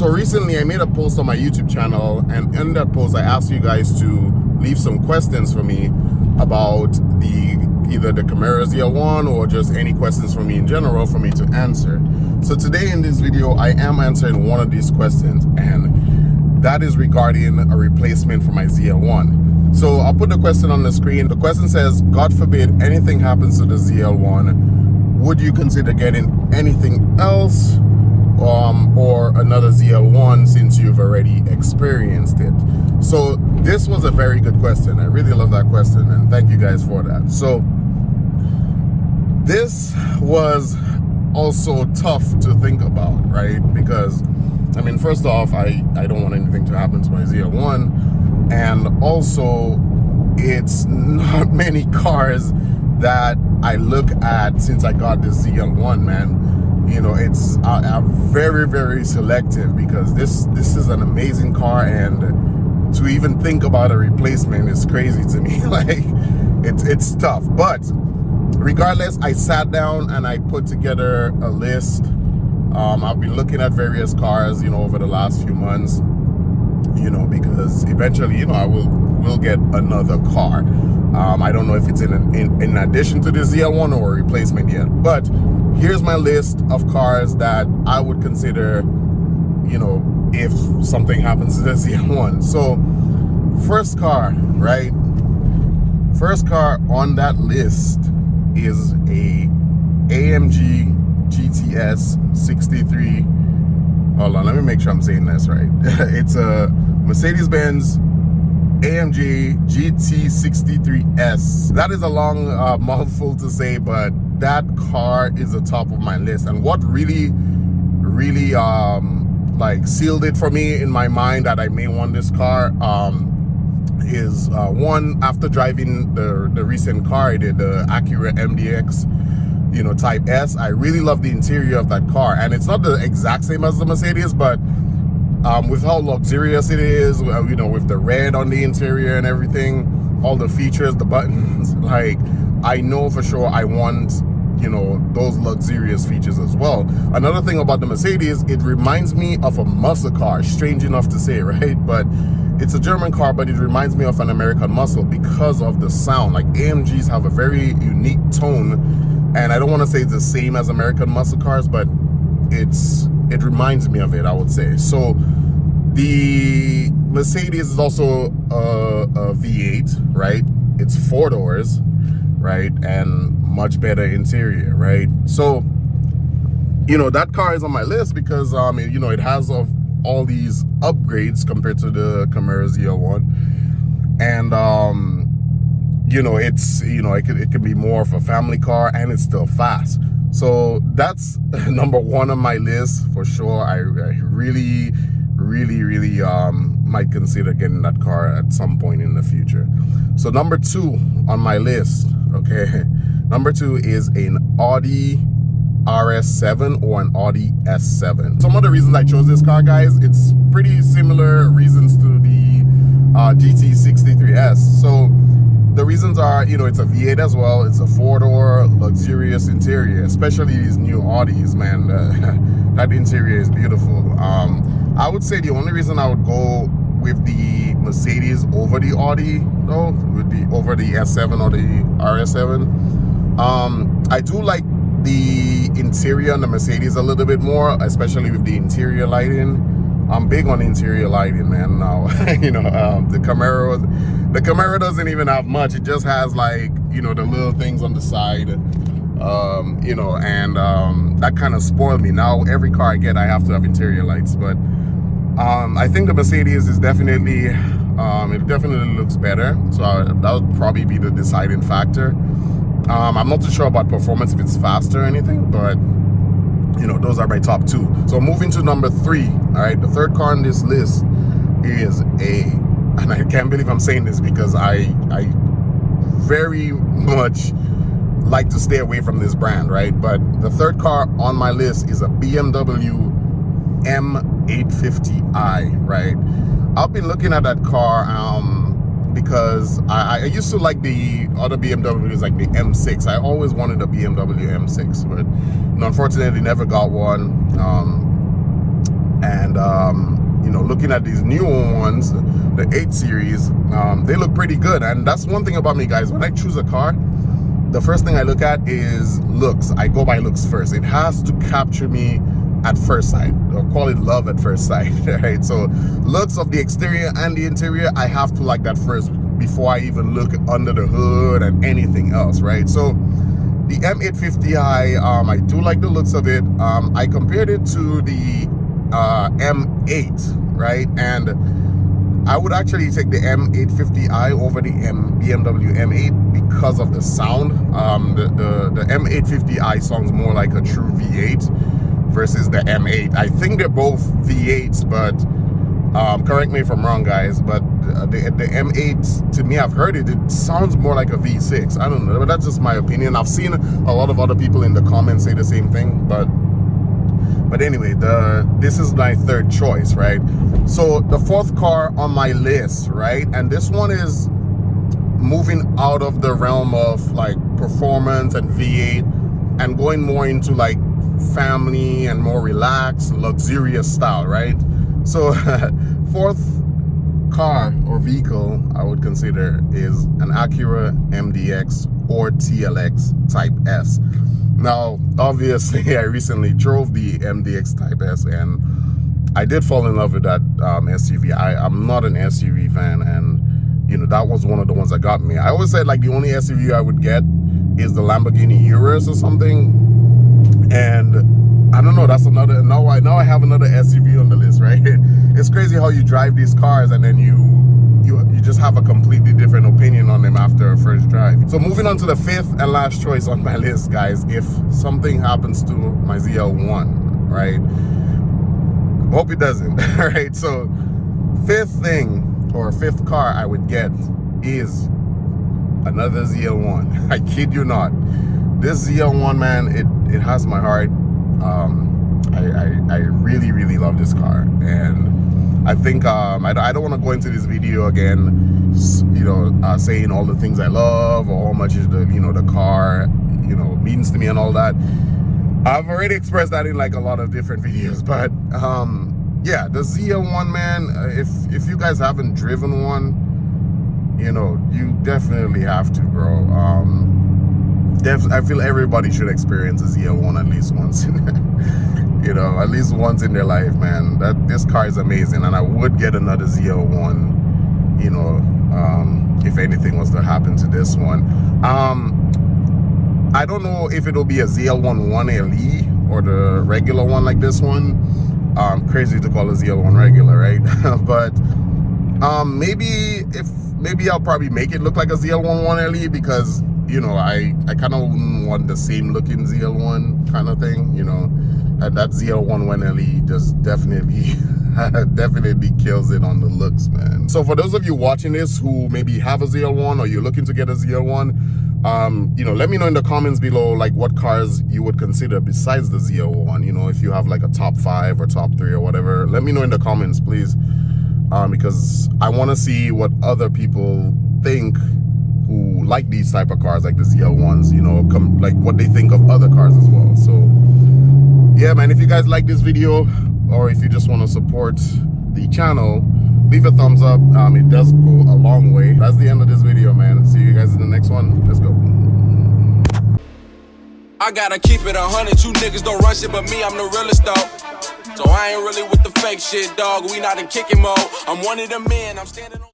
So recently I made a post on my YouTube channel, and in that post I asked you guys to leave some questions for me about either the Camaro ZL1 or just any questions for me in general for me to answer. So today in this video I am answering one of these questions, and that is regarding a replacement for my ZL1. So I'll put the question on the screen. The question says, God forbid anything happens to the ZL1, would you consider getting anything else or another ZL1 since you've already experienced it? So this was a very good question. I really love that question, and thank you guys for that. So this was also tough to think about, right? Because I mean, first off, I don't want anything to happen to my ZL1, and also it's not many cars that I look at since I got this ZL1, man. You know, I'm very, very selective because this is an amazing car, and to even think about a replacement is crazy to me. Like, it's tough. But regardless, I sat down and I put together a list. I've been looking at various cars, you know, over the last few months, you know, because eventually, you know, I will get another car. I don't know if it's in addition to the ZL1 or a replacement yet, but here's my list of cars that I would consider, you know, if something happens to the ZL1. So first car, right? First car on that list is a AMG GTS 63. Hold on, let me make sure I'm saying this right. It's a Mercedes-Benz AMG GT63S. That is a long mouthful to say, but that car is the top of my list. And what really like sealed it for me in my mind that I may want this car is one, after driving the recent car I did, the Acura MDX, you know, Type S. I really love the interior of that car, and it's not the exact same as the Mercedes, but with how luxurious it is, you know, with the red on the interior and everything, all the features, the buttons, like, I know for sure I want, you know, those luxurious features as well. Another thing about the Mercedes, it reminds me of a muscle car, strange enough to say, right? But it's a German car, but it reminds me of an American muscle because of the sound. Like, AMGs have a very unique tone, and I don't want to say it's the same as American muscle cars, but it reminds me of it, I would say. So the Mercedes is also a V8, right? It's 4 doors, right? And much better interior, right? So, you know, that car is on my list because you know, it has all these upgrades compared to the Camaro ZL1, and you know, it's, you know, it can be more of a family car, and it's still fast. So that's number one on my list for sure. I really might consider getting that car at some point in the future. So number two on my list, okay, number two is an Audi RS7 or an Audi S7. Some of the reasons I chose this car, guys, it's pretty similar reasons to the GT63S. So the reasons are, you know, it's a V8 as well. It's a 4-door, luxurious interior, especially these new Audis, man. That interior is beautiful. I would say the only reason I would go with the Mercedes over the Audi, though, over the S7 or the RS7, I do like the interior on the Mercedes a little bit more, especially with the interior lighting. I'm big on interior lighting, man, now. You know, the Camaro doesn't even have much. It just has, like, you know, the little things on the side, you know, and that kind of spoiled me. Now every car I get, I have to have interior lights. But I think the Mercedes is definitely, it definitely looks better. So that would probably be the deciding factor. I'm not too sure about performance, if it's faster or anything, but you know, those are my top two. So moving to number three, all right, the third car on this list is and I can't believe I'm saying this because I very much like to stay away from this brand, right? But the third car on my list is a BMW M850i, right? I've been looking at that car because I used to like the other BMWs, like the M6. I always wanted a BMW M6, but you know, unfortunately never got one. you know, looking at these newer ones, the 8 series, they look pretty good. And that's one thing about me, guys. When I choose a car, the first thing I look at is looks. I go by looks first. It has to capture me at first sight, or call it love at first sight, right? So looks of the exterior and the interior, I have to like that first before I even look under the hood and anything else, right? So the M850i, I do like the looks of it. I compared it to the M8, right? And I would actually take the M850i over the BMW M8 because of the sound. The M850i sounds more like a true V8 versus the M8. I think they're both V8s, but correct me if I'm wrong, guys, but the M8, to me, I've heard it sounds more like a V6. I don't know, but that's just my opinion. I've seen a lot of other people in the comments say the same thing, but anyway, this is my third choice, right? So the fourth car on my list, right, and this one is moving out of the realm of like performance and V8 and going more into like family and more relaxed, luxurious style, right? So fourth car or vehicle I would consider is an Acura MDX or TLX Type S. Now, obviously, I recently drove the MDX Type S and I did fall in love with that SUV. I'm not an SUV fan, and you know, that was one of the ones that got me. I always said like the only SUV I would get is the Lamborghini Urus or something, and I don't know, that's another, now I have another SUV on the list, right? It's crazy how you drive these cars and then you just have a completely different opinion on them after a first drive. So moving on to the fifth and last choice on my list, guys, if something happens to my ZL1, right? Hope it doesn't, right? So fifth thing, or fifth car I would get is another ZL1. I kid you not. This ZL1, man, it has my heart. I really, really love this car, and I think I don't want to go into this video again, you know, saying all the things I love or how much is the car, you know, means to me and all that. I've already expressed that in like a lot of different videos, but yeah, the ZL1, man, if you guys haven't driven one, you know, you definitely have to, bro. I feel everybody should experience a ZL1 at least once you know, at least once in their life, man. This car is amazing, and I would get another ZL1, you know, if anything was to happen to this one. I don't know if it'll be a ZL1 1LE or the regular one like this one. Crazy to call a ZL1 regular, right? But maybe I'll probably make it look like a ZL1 1LE, because you know, I kind of want the same looking ZL1 kind of thing, you know. And that ZL1 1LE just definitely definitely kills it on the looks, man. So for those of you watching this who maybe have a ZL1 or you're looking to get a ZL1, you know, let me know in the comments below like what cars you would consider besides the ZL1. You know, if you have like a top 5 or top 3 or whatever, let me know in the comments, please, because I want to see what other people think who like these type of cars, like the ZL1s, you know, like what they think of other cars as well. So yeah, man, if you guys like this video, or if you just want to support the channel, leave a thumbs up. It does go a long way. That's the end of this video, man. See you guys in the next one. Let's go. I gotta keep it 100. You niggas don't run shit, but me, I'm the realest though. So I ain't really with the fake shit, dog. We not in kicking mode. I'm one of them men. I'm standing on